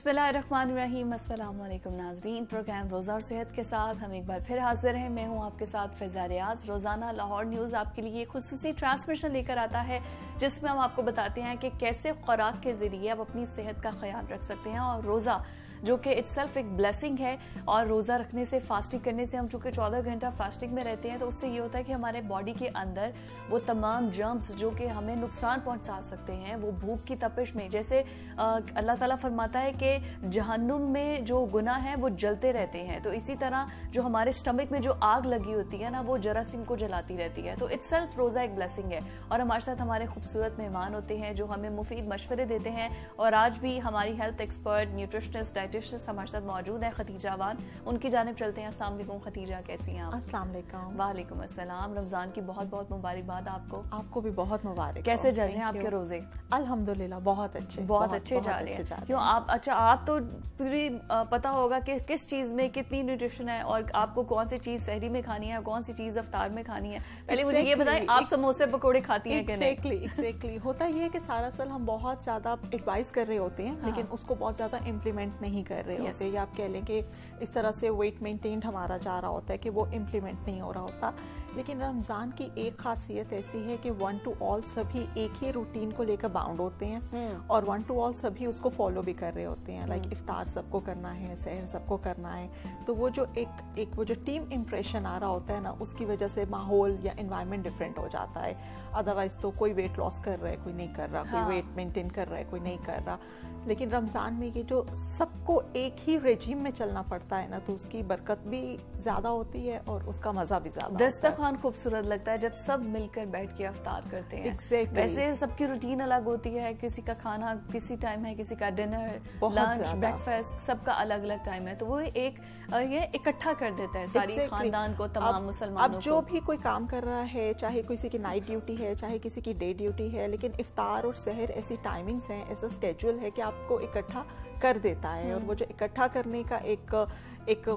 बिस्मिल्लाहिर्रहमानिर्रहीम। अस्सलाम वालेकुम नाज़रीन, प्रोग्राम रोज़ा और सेहत के साथ हम एक बार फिर हाजिर हैं। मैं हूं आपके साथ फ़िज़ा रियाज। रोज़ाना लाहौर न्यूज़ आपके लिए खुसूसी ट्रांसमिशन लेकर आता है जिसमें हम आपको बताते हैं कि कैसे खुराक के ज़रिए आप अपनी सेहत का ख्याल रख सकते हैं। और रोज़ा जो कि इटसेल्फ एक ब्लेसिंग है, और रोज़ा रखने से, फास्टिंग करने से, हम चूँकि 14 घंटा फास्टिंग में रहते हैं तो उससे ये होता है कि हमारे बॉडी के अंदर वो तमाम जर्म्स जो कि हमें नुकसान पहुंचा सकते हैं, वो भूख की तपिश में, जैसे अल्लाह ताला फरमाता है कि जहन्नुम में जो गुनाह हैं वो जलते रहते हैं, तो इसी तरह जो हमारे स्टमक में जो आग लगी होती है ना, वो जरासीम को जलाती रहती है। तो इटसेल्फ रोज़ा एक ब्लेसिंग है। और हमारे साथ हमारे खूबसूरत मेहमान होते हैं जो हमें मुफीद मशवरे देते हैं, और आज भी हमारी हेल्थ एक्सपर्ट, न्यूट्रिशनिस्ट, डाइटिशियनिस्ट हमारे साथ मौजूद है, खतीजा वान। उनकी जानिब चलते हैं। अस्सलाम वालेकुम खतीजा, कैसी हैं आप? अस्सलाम वालेकुम। वालेकुम अस्सलाम। रमजान की बहुत बहुत मुबारकबाद आपको। आपको भी बहुत मुबारक। कैसे चल रहे हैं आपके रोजे? अल्हम्दुलिल्लाह बहुत अच्छे, बहुत अच्छे जा रहे हैं। क्यों आप, अच्छा आप तो पूरी पता होगा कि किस चीज में कितनी न्यूट्रिशन है और आपको कौन सी चीज सहरी में खानी है, कौन सी चीज अफ्तार में खानी है। पहले मुझे ये बताएं, आप समोसे पकौड़े खाती हैं कि नहीं? एग्जैक्टली होता ये है कि सारा साल हम बहुत ज्यादा एडवाइस कर रहे होते हैं, लेकिन उसको बहुत ज्यादा इम्प्लीमेंट नहीं कर रहे होते, या आप कह लें कि इस तरह से वेट मेंटेन हमारा जा रहा होता है कि वो इम्प्लीमेंट नहीं हो रहा होता। लेकिन रमज़ान की एक खासियत ऐसी है कि वन टू ऑल सभी एक ही रूटीन को लेकर बाउंड होते हैं, और वन टू ऑल सभी उसको फॉलो भी कर रहे होते हैं। लाइक इफ्तार सबको करना है, सहर सबको करना है, तो वो जो एक वो जो टीम इम्प्रेशन आ रहा होता है ना, उसकी वजह से माहौल या एनवायरनमेंट डिफरेंट हो जाता है। अदरवाइज तो कोई वेट लॉस कर रहा है, कोई नहीं कर रहा, कोई वेट मेंटेन कर रहा है, कोई नहीं कर रहा। लेकिन रमज़ान में ये जो सबको एक ही रेजिम में चलना पड़ता है ना, तो उसकी बरकत भी ज्यादा होती है और उसका मजा भी ज्यादा। दस्तरखान खूबसूरत लगता है जब सब मिलकर बैठ के अफ्तार करते हैं। Exactly. वैसे सबकी रूटीन अलग होती है, किसी का खाना किसी टाइम है, किसी का डिनर, लंच, ब्रेकफास्ट, सबका अलग अलग टाइम है, तो वो ये इकट्ठा कर देता है सारी खानदान को, तमाम मुसलमानों को। अब जो भी कोई काम कर रहा है, चाहे किसी की नाइट ड्यूटी है, चाहे किसी की डे ड्यूटी है, लेकिन इफ्तार और सहर ऐसी टाइमिंग्स हैं, ऐसा स्केड्यूल है कि आपको इकट्ठा कर देता है। और वो जो इकट्ठा करने का एक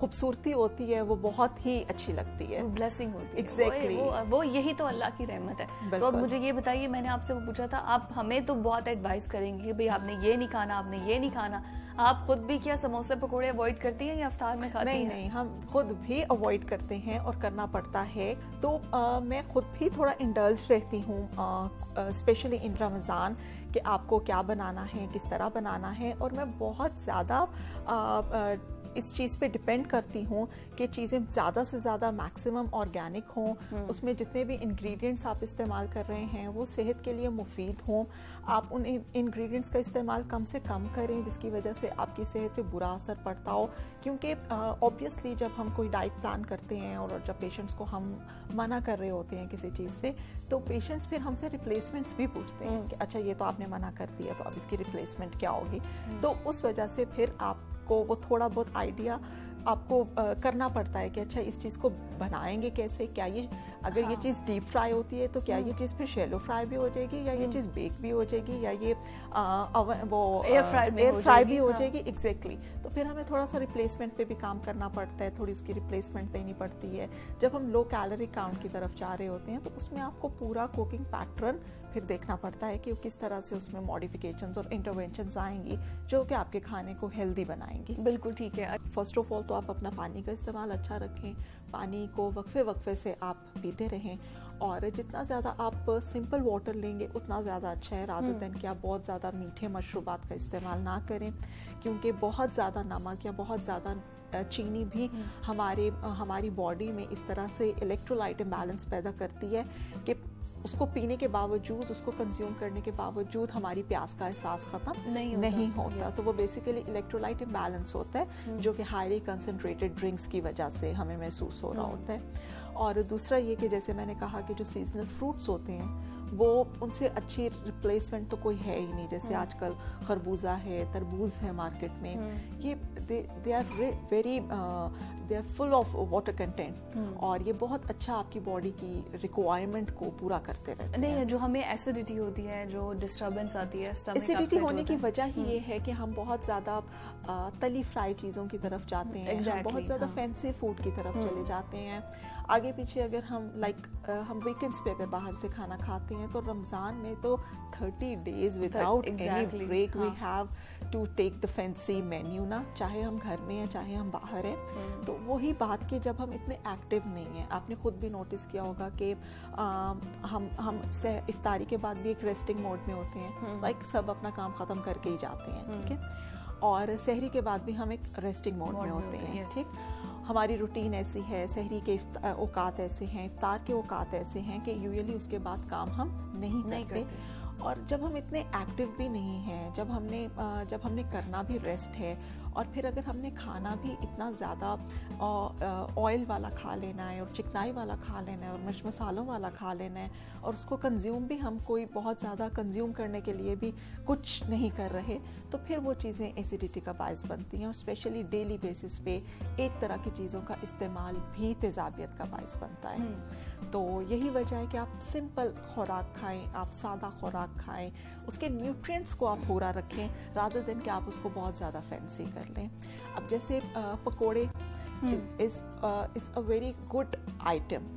खूबसूरती होती है, वो बहुत ही अच्छी लगती है, ब्लेसिंग होती है। एग्जैक्टली वो यही तो अल्लाह की रहमत है। तो अब मुझे ये बताइए, मैंने आपसे वो पूछा था, आप हमें तो बहुत एडवाइस करेंगे कि भाई आपने ये नहीं खाना, आपने ये नहीं खाना, आप खुद भी क्या समोसे पकौड़े अवॉइड करती हैं या अफ्तार में खाती हैं? नहीं, हम खुद भी अवॉइड करते हैं और करना पड़ता है। तो मैं खुद भी थोड़ा इंडल्ज रहती हूँ, स्पेशली इन रमज़ान, कि आपको क्या बनाना है, किस तरह बनाना है। और मैं बहुत ज़्यादा इस चीज़ पे डिपेंड करती हूँ कि चीज़ें ज़्यादा से ज़्यादा मैक्सिमम ऑर्गेनिक हों, उसमें जितने भी इंग्रेडिएंट्स आप इस्तेमाल कर रहे हैं वो सेहत के लिए मुफीद हों। आप उन इंग्रेडिएंट्स का इस्तेमाल कम से कम करें जिसकी वजह से आपकी सेहत पे बुरा असर पड़ता हो। क्योंकि ऑब्वियसली जब हम कोई डाइट प्लान करते हैं और जब पेशेंट्स को हम मना कर रहे होते हैं किसी चीज़ से, तो पेशेंट्स फिर हमसे रिप्लेसमेंट्स भी पूछते हैं कि अच्छा ये तो आपने मना कर दिया, तो अब इसकी रिप्लेसमेंट क्या होगी। तो उस वजह से फिर आपको वो थोड़ा बहुत आइडिया आपको करना पड़ता है कि अच्छा इस चीज़ को बनाएंगे कैसे, क्या ये अगर ये चीज़ डीप फ्राई होती है तो क्या ये चीज़ फिर शैलो फ्राई भी हो जाएगी, या ये चीज़ बेक भी हो जाएगी, या ये एयर फ्राई भी हो जाएगी। एग्जैक्टली। तो फिर हमें थोड़ा सा रिप्लेसमेंट पे भी काम करना पड़ता है, थोड़ी इसकी रिप्लेसमेंट देनी पड़ती है। जब हम लो कैलोरी काउंट की तरफ जा रहे होते हैं तो उसमें आपको पूरा कुकिंग पैटर्न फिर देखना पड़ता है कि किस तरह से उसमें मॉडिफिकेशंस और इंटरवेंशंस आएंगी जो कि आपके खाने को हेल्दी बनाएंगी। बिल्कुल ठीक है। फर्स्ट ऑफ ऑल तो आप अपना पानी का इस्तेमाल अच्छा रखें, पानी को वक्फे से आप पीते रहें, और जितना ज़्यादा आप सिंपल वाटर लेंगे उतना ज़्यादा अच्छा है, रादर देन कि आप बहुत ज़्यादा मीठे मशरूबात का इस्तेमाल ना करें, क्योंकि बहुत ज़्यादा नमक या बहुत ज़्यादा चीनी भी हमारी बॉडी में इस तरह से इलेक्ट्रोलाइट इम्बैलेंस पैदा करती है कि उसको पीने के बावजूद, उसको कंज्यूम करने के बावजूद हमारी प्यास का एहसास खत्म नहीं होता। तो वो बेसिकली इलेक्ट्रोलाइट इम्बैलेंस होता है जो कि हाईली कंसंट्रेटेड ड्रिंक्स की वजह से हमें महसूस हो रहा होता है। और दूसरा ये कि जैसे मैंने कहा कि जो सीजनल फ्रूट्स होते हैं वो उनसे अच्छी रिप्लेसमेंट तो कोई है ही नहीं। जैसे आजकल खरबूजा है, तरबूज है मार्केट में, ये they are full of water content, और ये बहुत अच्छा आपकी बॉडी की रिक्वायरमेंट को पूरा करते रहते हैं। नहीं, जो हमें एसिडिटी होती है, जो डिस्टर्बेंस आती है, एसिडिटी होने की वजह ही ये है कि हम बहुत ज्यादा तली फ्राई चीजों की तरफ जाते हैं, हम बहुत ज्यादा फैंसी फूड की तरफ चले जाते हैं। आगे पीछे अगर हम हम वीकेंड्स पे अगर बाहर से खाना खाते हैं तो रमजान में तो 30 days without any break we have to take the fancy menu ना, चाहे हम घर में हैं चाहे हम बाहर हैं। तो वही बात कि जब हम इतने एक्टिव नहीं हैं, आपने खुद भी नोटिस किया होगा कि हम इफ्तारी के बाद भी एक रेस्टिंग मोड में होते हैं, लाइक सब अपना काम ख़त्म करके ही जाते हैं, ठीक है, और सहरी के बाद भी हम एक रेस्टिंग मोड में होते हैं, ठीक। हमारी रूटीन ऐसी है, सहरी के औकात ऐसे हैं, इफ्तार के औकात ऐसे हैं कि यूजुअली उसके बाद काम हम नहीं करते। और जब हम इतने एक्टिव भी नहीं हैं, जब हमने करना भी रेस्ट है, और फिर अगर हमने खाना भी इतना ज़्यादा ऑयल वाला खा लेना है और चिकनाई वाला खा लेना है और मिर्च मसालों वाला खा लेना है, और उसको कंज्यूम भी हम कोई बहुत ज़्यादा कंज्यूम करने के लिए भी कुछ नहीं कर रहे, तो फिर वो चीज़ें एसिडिटी का बायस बनती हैं। और स्पेशली डेली बेसिस पे एक तरह की चीज़ों का इस्तेमाल भी तेज़ाबियत का बायस बनता है। तो यही वजह है कि आप सिंपल खुराक खाएं, आप सादा खुराक खाएं, उसके न्यूट्रिएंट्स को आप पूरा रखें, रादर देन कि आप उसको बहुत ज़्यादा फैंसी कर लें। अब जैसे पकोड़े is a very good item,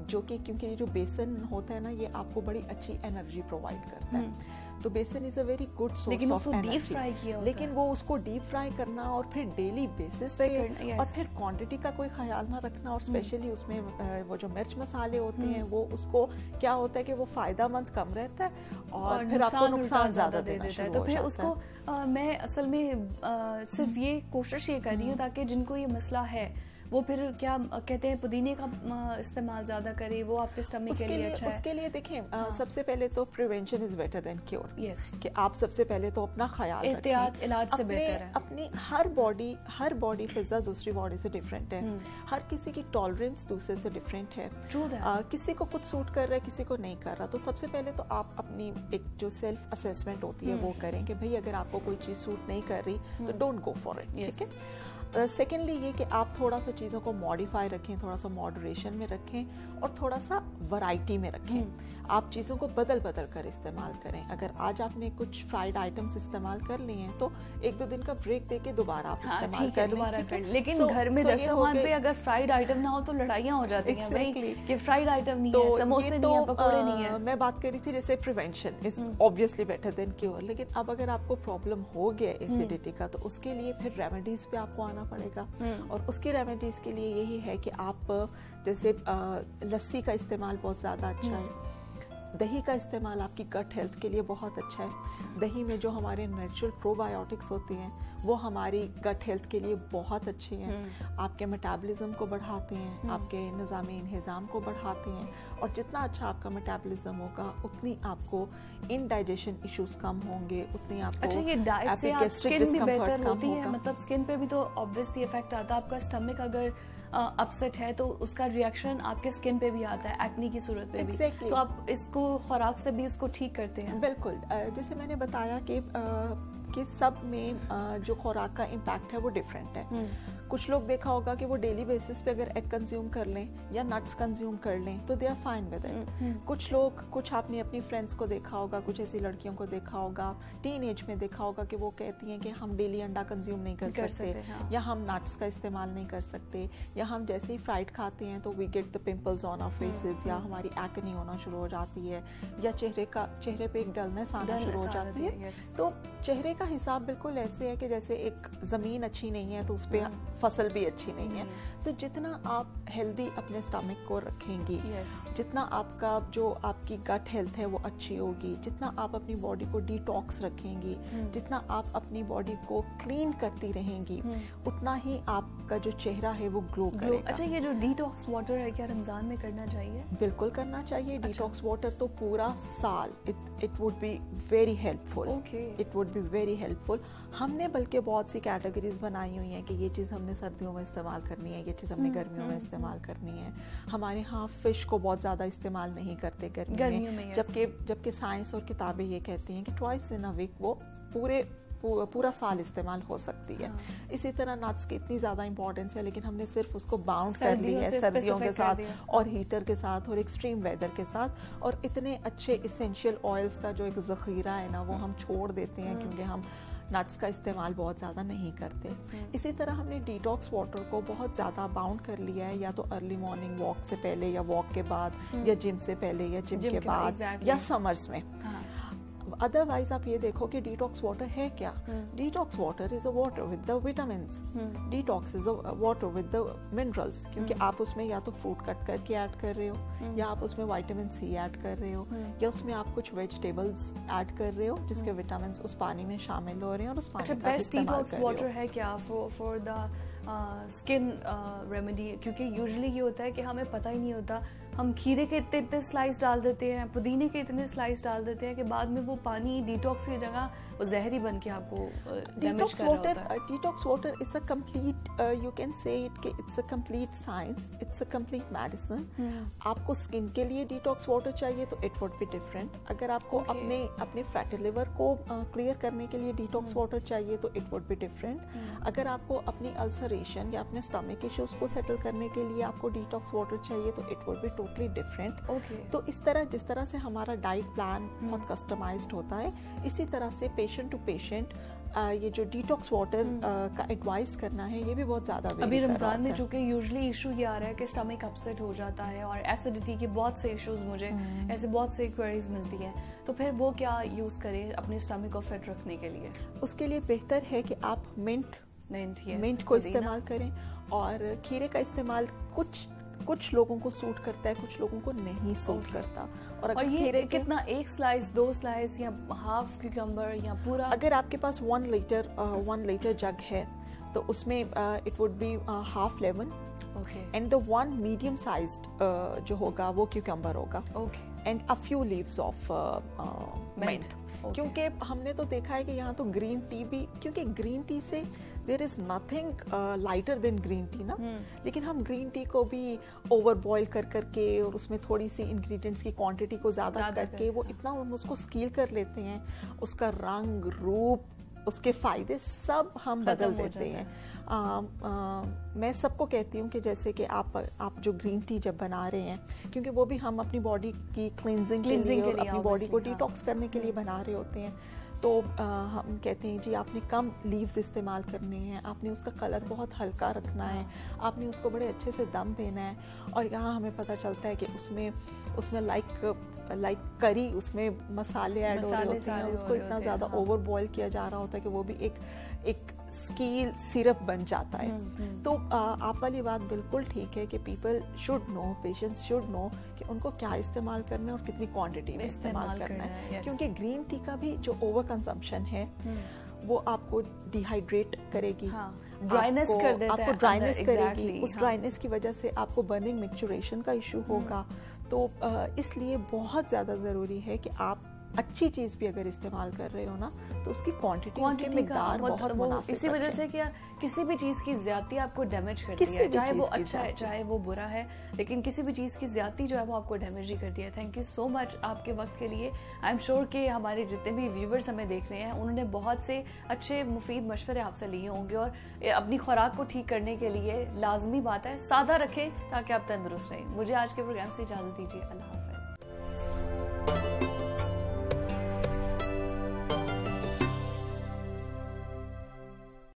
जो कि क्योंकि ये जो बेसन होता है ना, ये आपको बड़ी अच्छी एनर्जी प्रोवाइड करता है। तो बेसन is a very good source of energy, लेकिन वो उसको डीप फ्राई करना और फिर डेली बेसिस पे और फिर क्वांटिटी का कोई ख्याल ना रखना, और स्पेशली उसमें वो जो मिर्च मसाले होते हैं वो उसको क्या होता है कि वो फायदामंद कम रहता है और फिर आपको नुकसान ज्यादा दे देता है। तो फिर उसको मैं असल में सिर्फ ये कोशिश ये कर रही हूँ ताकि जिनको ये मसला है वो फिर क्या कहते हैं पुदीने का इस्तेमाल ज्यादा करे, वो आपके स्टमक के लिए अच्छा है। उसके लिए देखें, सबसे पहले तो prevention is better than cure. Yes, कि आप सबसे पहले तो अपना ख्याल रखें, एहतियात इलाज से बेहतर है। अपनी हर बॉडी फिजा दूसरी बॉडी से डिफरेंट है, हर किसी की टॉलरेंस दूसरे से डिफरेंट है। किसी को कुछ सूट कर रहा है, किसी को नहीं कर रहा। तो सबसे पहले तो आप अपनी एक जो सेल्फ असेसमेंट होती है वो करें कि भाई अगर आपको कोई चीज सूट नहीं कर रही तो डोंट गो फॉर इट, ठीक है। सेकेंडली ये कि आप थोड़ा सा चीज़ों को मॉडिफाई रखें, थोड़ा सा मॉडरेशन में रखें और थोड़ा सा वैरायटी में रखें। आप चीज़ों को बदल कर इस्तेमाल करें। अगर आज आपने कुछ फ्राइड आइटम्स इस्तेमाल कर लिए हैं तो एक दो दिन का ब्रेक देके दोबारा आप इस्तेमाल कर लें। लेकिन घर में दस्तरखान पे अगर फ्राइड आइटम ना हो तो लड़ाइयाँ हो जाती हैं भाई कि फ्राइड आइटम नहीं है, समोसे नहीं है, पकौड़े नहीं है। मैं बात कर रही थी जैसे prevention is obviously better than cure, लेकिन अब अगर आपको प्रॉब्लम हो गया एसिडिटी का तो उसके लिए फिर रेमेडीज पे आपको आना पड़ेगा। और उसकी रेमेडीज के लिए यही है कि आप जैसे लस्सी का इस्तेमाल बहुत ज़्यादा अच्छा है, दही का इस्तेमाल आपकी गट हेल्थ के लिए बहुत अच्छा है। दही में जो हमारे नेचुरल प्रोबायोटिक्स होते हैं वो हमारी गट हेल्थ के लिए बहुत अच्छे हैं, आपके मेटाबॉलिज्म को बढ़ाते हैं, आपके निज़ाम इंहिज़ाम को बढ़ाते हैं, और जितना अच्छा आपका मेटाबॉलिज्म होगा उतनी आपको इनडाइजेशन इश्यूज कम होंगे, उतनी आपको अच्छा ये डाइट से आप स्किन भी बेहतर होती है, मतलब स्किन पे भी तो ऑब्वियसली इफेक्ट आता है। आपका स्टमक अगर अपसेट है तो उसका रिएक्शन आपके स्किन पे भी आता है, एक्ने की सूरत पे भी। तो आप इसको खुराक से भी इसको ठीक करते हैं? बिल्कुल, जैसे मैंने बताया कि सब में जो खुराक का इम्पैक्ट है वो डिफरेंट है। कुछ लोग देखा होगा कि वो डेली बेसिस पे अगर एग कंज्यूम कर लें या नट्स कंज्यूम कर लें तो they are fine with it. कुछ आपने अपनी फ्रेंड्स को देखा होगा, कुछ ऐसी लड़कियों को देखा होगा, टीन एज में देखा होगा कि वो कहती हैं कि हम डेली अंडा कंज्यूम नहीं कर सकते, या हम नट्स का इस्तेमाल नहीं कर सकते, या हम जैसे ही फ्राइड खाते हैं तो we get the pimples on our faces, या हमारी एक्ने होना शुरू हो जाती है, या चेहरे पे एक डलनेस आना शुरू हो जाती है। तो चेहरे का हिसाब बिल्कुल ऐसे है कि जैसे एक जमीन अच्छी नहीं है तो उस पर फसल भी अच्छी नहीं है। तो जितना आप हेल्दी अपने स्टमक को रखेंगी, जितना आपकी गट हेल्थ है वो अच्छी होगी, जितना आप अपनी बॉडी को डिटॉक्स रखेंगी, जितना आप अपनी बॉडी को क्लीन करती रहेंगी, उतना ही आपका जो चेहरा है वो ग्लो करेगा। अच्छा, ये जो डिटॉक्स वाटर है क्या रमजान में करना चाहिए? बिल्कुल करना चाहिए। डिटॉक्स वाटर तो पूरा साल it would be very helpful, it would be very helpful. हमने बल्कि बहुत सी कैटेगरीज बनाई हुई हैं कि ये चीज़ हमने सर्दियों में इस्तेमाल करनी है, ये चीज़ हमने गर्मियों में इस्तेमाल करनी है। हमारे यहाँ फिश को बहुत ज़्यादा इस्तेमाल नहीं करते गर्मियों में, जबकि साइंस और किताबें ये कहती हैं कि ट्वाइस इन अ वीक वो पूरा साल इस्तेमाल हो सकती है। इसी तरह नट्स की इतनी ज़्यादा इंपॉर्टेंस है, लेकिन हमने सिर्फ उसको बाउंड कर ली है सर्दियों के साथ और हीटर के साथ और एक्सट्रीम वेदर के साथ, और इतने अच्छे इसेंशियल ऑयल्स का जो एक ज़ख़ीरा है ना वो हम छोड़ देते हैं क्योंकि हम नट्स का इस्तेमाल बहुत ज़्यादा नहीं करते। इसी तरह हमने डिटॉक्स वाटर को बहुत ज़्यादा बाउंड कर लिया है, या तो अर्ली मॉर्निंग वॉक से पहले या वॉक के बाद, या जिम से पहले या जिम के बाद, या समर्स में। अदरवाइज आप ये देखो कि डिटॉक्स वाटर है क्या। Detox water is a water with the vitamins, detox is a water with the minerals, क्योंकि आप उसमें या तो फ्रूट कट करके ऐड कर रहे हो, या आप उसमें विटामिन सी ऐड कर रहे हो, या उसमें आप कुछ वेजिटेबल्स ऐड कर रहे हो जिसके विटामिन उस पानी में शामिल हो रहे हैं और उस पानी का इस्तेमाल कर रहे हो। वाटर है क्या फॉर द स्किन रेमेडी? क्योंकि यूजुअली ये होता है कि हमें पता ही नहीं होता, हम खीरे के इतने इतने स्लाइस डाल देते हैं, पुदीने के इतने स्लाइस डाल देते हैं कि बाद में वो पानी डिटॉक्स की जगह वो जहरी बन के आपको डैमेज कर रहा होता है। Detox water is a complete, you can say it कि it's a complete science, it's a complete medicine. आपको स्किन के लिए डिटॉक्स वाटर चाहिए तो इट वुड बी डिफरेंट। अगर आपको अपने फैटी लिवर को क्लियर करने के लिए डिटॉक्स वाटर चाहिए तो इट वुड बी डिफरेंट। अगर आपको अपनी अल्सरेशन या अपने स्टमक इश्यूज को सेटल करने के लिए आपको डिटॉक्स वाटर चाहिए तो it would be totally different. तो इस तरह जिस तरह से हमारा डाइट प्लान बहुत कस्टमाइज्ड होता है, इसी तरह से पेशेंट टू पेशेंट ये जो डिटॉक्स वाटर का एडवाइस करना है ये भी बहुत ज्यादा अभी रमजान में चूंकि यूजुअली इशू ये आ रहा है कि स्टमक अपसेट हो जाता है और एसिडिटी के बहुत से इश्यूज, मुझे ऐसे बहुत से क्वेरीज मिलती हैं, तो फिर वो क्या यूज करें अपने स्टमक को फिट रखने के लिए? उसके लिए बेहतर है कि आप मिंट को इस्तेमाल करें, और खीरे का इस्तेमाल कुछ लोगों को सूट करता है, कुछ लोगों को नहीं सूट करता। और ये कितना, एक स्लाइस, 2 स्लाइस, या हाफ क्यूकम्बर, या पूरा? अगर आपके पास 1 लीटर जग है तो उसमें it would be half lemon, and the 1 medium sized जो होगा वो क्यूकम्बर होगा, and a few leaves of mint. क्योंकि हमने तो देखा है कि यहाँ तो ग्रीन टी भी, क्योंकि ग्रीन टी से there is nothing lighter than green tea ना, लेकिन हम ग्रीन टी को भी ओवर बॉयल कर करके और उसमें थोड़ी सी इंग्रेडिएंट्स की क्वांटिटी को ज़्यादा करके वो इतना हम उसको स्कील कर लेते हैं, उसका रंग रूप, उसके फायदे सब हम बदल देते हैं। मैं सबको कहती हूँ कि जैसे कि आप जो ग्रीन टी जब बना रहे हैं, क्योंकि वो भी हम अपनी बॉडी की क्लींजिंग के लिए और अपनी बॉडी को डिटॉक्स करने के लिए बना रहे होते हैं, तो हम कहते हैं जी आपने कम लीव्स इस्तेमाल करने हैं, आपने उसका कलर बहुत हल्का रखना है, आपने उसको बड़े अच्छे से दम देना है। और यहाँ हमें पता चलता है कि उसमें लाइक करी, उसमें मसाले ऐड हो रहे होते हैं, उसको इतना ज़्यादा ओवर बॉयल किया जा रहा होता है कि वो भी एक स्कील सिरप बन जाता है। तो आप वाली बात बिल्कुल ठीक है कि people should know, patients should know कि उनको क्या इस्तेमाल करना है और कितनी क्वांटिटी में इस्तेमाल करना है, क्योंकि ग्रीन टी का भी जो ओवर कंजम्पशन है वो आपको डिहाइड्रेट करेगी, ड्राइनेस कर देता है, आपको ड्राइनेस करेगी, उस ड्राइनेस की वजह से आपको बर्निंग मिक्सचरेशन का इशू होगा। तो इसलिए बहुत ज़्यादा ज़रूरी है कि आप अच्छी चीज भी अगर इस्तेमाल कर रहे हो ना तो उसकी क्वांटिटी उसकी मिकदार बहुत मुनासिब। इसी वजह से क्या किसी भी चीज की ज्यादती आपको डैमेज करती है, चाहे वो अच्छा है चाहे वो बुरा है, लेकिन किसी भी चीज की ज्यादती जो है वो आपको डैमेज ही करती है। थैंक यू सो मच आपके वक्त के लिए। आई एम श्योर कि हमारे जितने भी व्यूवर्स हमें देख रहे हैं उन्होंने बहुत से अच्छे मुफीद मशवरे आपसे लिए होंगे, और अपनी खुराक को ठीक करने के लिए लाजमी बात है सादा रखें ताकि आप तंदुरुस्त रहें। मुझे आज के प्रोग्राम से इजाजत दीजिए। अल्लाह हाफिज।